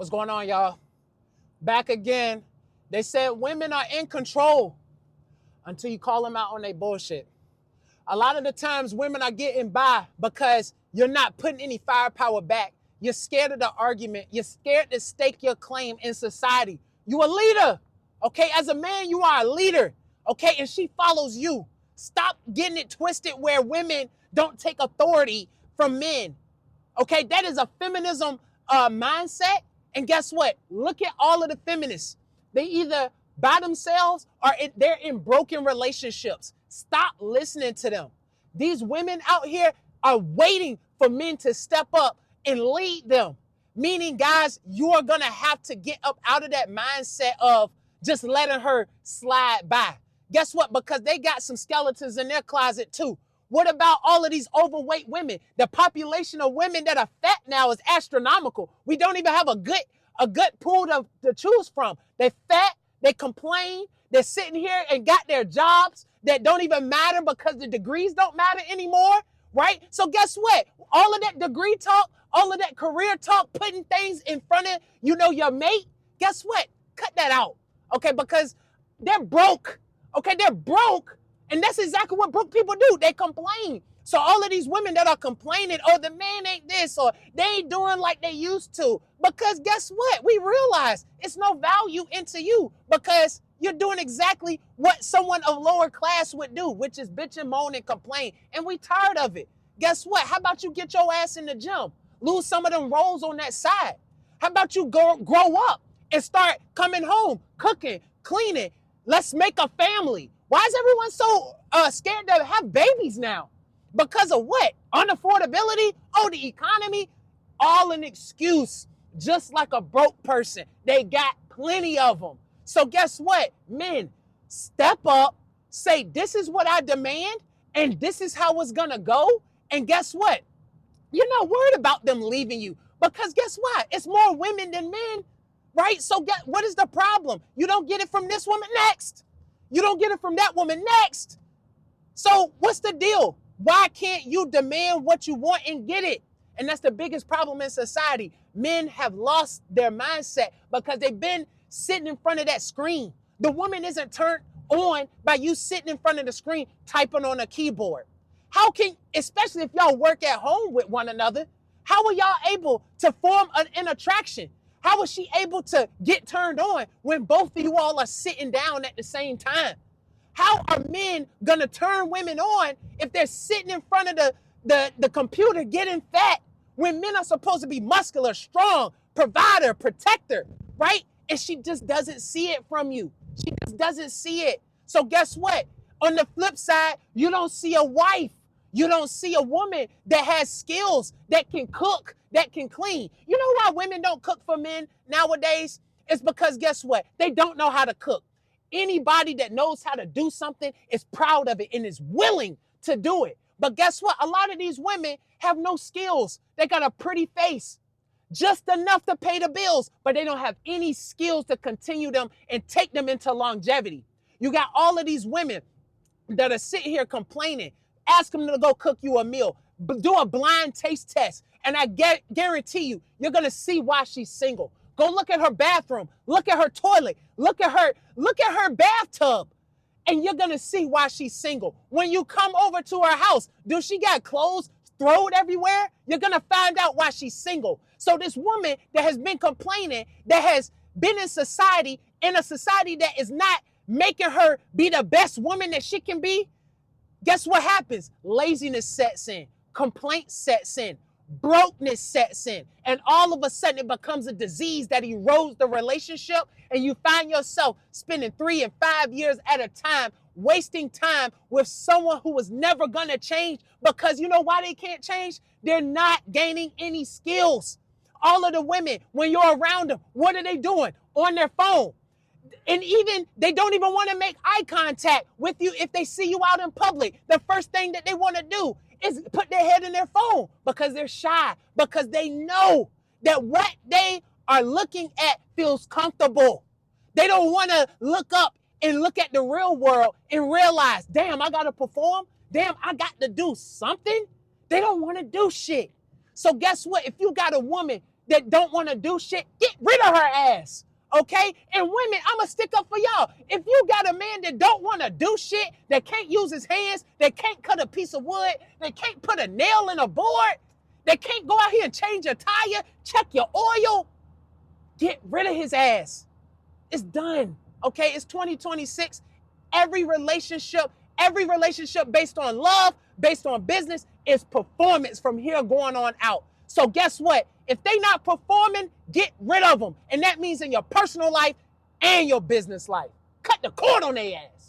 What's going on, y'all? Back again. They said women are in control until you call them out on their bullshit. A lot of the times women are getting by because you're not putting any firepower back. You're scared of the argument. You're scared to stake your claim in society. You a leader, okay? As a man, you are a leader, okay? And she follows you. Stop getting it twisted where women don't take authority from men, okay? That is a feminism mindset. And guess what? Look at all of the feminists. They either by themselves or they're in broken relationships. Stop listening to them. These women out here are waiting for men to step up and lead them. Meaning, guys, you are going to have to get up out of that mindset of just letting her slide by. Guess what? Because they got some skeletons in their closet too. What about all of these overweight women? The population of women that are fat now is astronomical. We don't even have a good pool to choose from. They're fat, they complain, they're sitting here and got their jobs that don't even matter because the degrees don't matter anymore, right? So guess what? All of that degree talk, all of that career talk, putting things in front of, your mate, guess what? Cut that out, okay? Because they're broke, okay? They're broke. And that's exactly what broke people do. They complain. So all of these women that are complaining, oh, the man ain't this, or they ain't doing like they used to. Because guess what? We realize it's no value into you because you're doing exactly what someone of lower class would do, which is bitch and moan and complain. And we tired of it. Guess what? How about you get your ass in the gym? Lose some of them roles on that side. How about you grow up and start coming home, cooking, cleaning? Let's make a family. Why is everyone so scared to have babies now? Because of what? Unaffordability? Oh, the economy? All an excuse. Just like a broke person. They got plenty of them. So guess what? Men, step up. Say, this is what I demand. And this is how it's going to go. And guess what? You're not worried about them leaving you. Because guess what? It's more women than men. Right? So what is the problem? You don't get it from this woman next. You don't get it from that woman next. So what's the deal? Why can't you demand what you want and get it? And that's the biggest problem in society. Men have lost their mindset because they've been sitting in front of that screen. The woman isn't turned on by you sitting in front of the screen typing on a keyboard. Especially if y'all work at home with one another, how are y'all able to form an attraction? How is she able to get turned on when both of you all are sitting down at the same time? How are men going to turn women on if they're sitting in front of the computer getting fat when men are supposed to be muscular, strong, provider, protector, right? And she just doesn't see it from you. She just doesn't see it. So guess what? On the flip side, you don't see a wife. You don't see a woman that has skills, that can cook, that can clean. You know why women don't cook for men nowadays? It's because guess what? They don't know how to cook. Anybody that knows how to do something is proud of it and is willing to do it. But guess what? A lot of these women have no skills. They got a pretty face, just enough to pay the bills, but they don't have any skills to continue them and take them into longevity. You got all of these women that are sitting here complaining. Ask them to go cook you a meal. Do a blind taste test. And I guarantee you're going to see why she's single. Go look at her bathroom. Look at her toilet. Look at her bathtub. And you're going to see why she's single. When you come over to her house, does she got clothes thrown everywhere? You're going to find out why she's single. So this woman that has been complaining, that has been in a society that is not making her be the best woman that she can be, guess what happens? Laziness sets in. Complaint sets in. Brokenness sets in. And all of a sudden it becomes a disease that erodes the relationship, and you find yourself spending 3 and 5 years at a time wasting time with someone who was never going to change, because you know why they can't change? They're not gaining any skills. All of the women, when you're around them, what are they doing? On their phone. And even they don't even want to make eye contact with you if they see you out in public. The first thing that they want to do is put their head in their phone because they're shy, because they know that what they are looking at feels comfortable. They don't want to look up and look at the real world and realize, damn, I got to perform. Damn, I got to do something. They don't want to do shit. So guess what? If you got a woman that don't want to do shit, get rid of her ass. Okay? And women, I'ma stick up for y'all. If you got a man that don't want to do shit, that can't use his hands, that can't cut a piece of wood, that can't put a nail in a board, that can't go out here and change a tire, check your oil, get rid of his ass. It's done. Okay? It's 2026. Every relationship based on love, based on business, is performance from here going on out. So guess what? If they not performing, get rid of them. And that means in your personal life and your business life. Cut the cord on their ass.